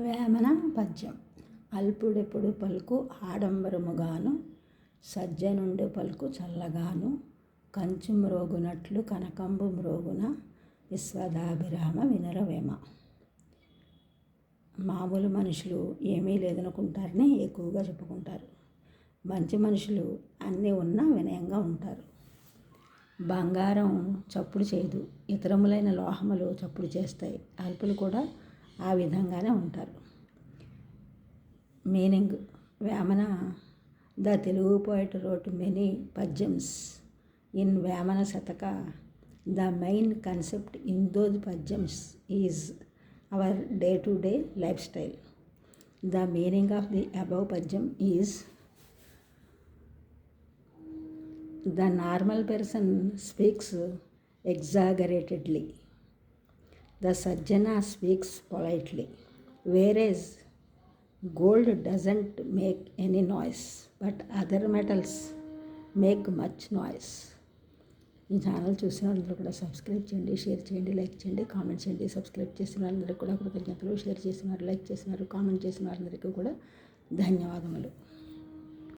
వేమన పద్యం. అల్పుడెప్పుడు పలుకు ఆడంబరముగాను, సజ్జనుండు పలుకు చల్లగాను, కంచు మ్రోగునట్లు కనకంబు మ్రోగున, విశ్వదాభిరామ వినురవేమ. మామూలు మనుషులు ఏమీ లేదనుకుంటారని ఎక్కువగా చెప్పుకుంటారు. మంచి మనుషులు అన్నీ ఉన్నా వినయంగా ఉంటారు. బంగారం చప్పుడు చేయదు, ఇతరములైన లోహములు చప్పుడు చేస్తాయి. అల్పులు కూడా ఆ విధంగానే ఉంటారు. Meaning: Vemana the Telugu poet wrote many పద్యమ్స్ in Vemana Shataka. The main concept in those పద్యమ్స్ is our day to day life style. The meaning of the above padyam is: the normal person speaks exaggeratedly. The Sajjana speaks politely. Whereas gold doesn't make any noise, but other metals make much noise. ఈ channel చూసిన వాళ్ళందరూ కూడా subscribe చేయండి, share చేయండి, like చేయండి, comment చేయండి. Subscribe చేసిన వాళ్ళందరికీ కూడా కృతజ్ఞతలు. షేర్ చేసిన వారు, లైక్ చేసిన వారు, కామెంట్ చేసిన వారందరికీ కూడా ధన్యవాదములు.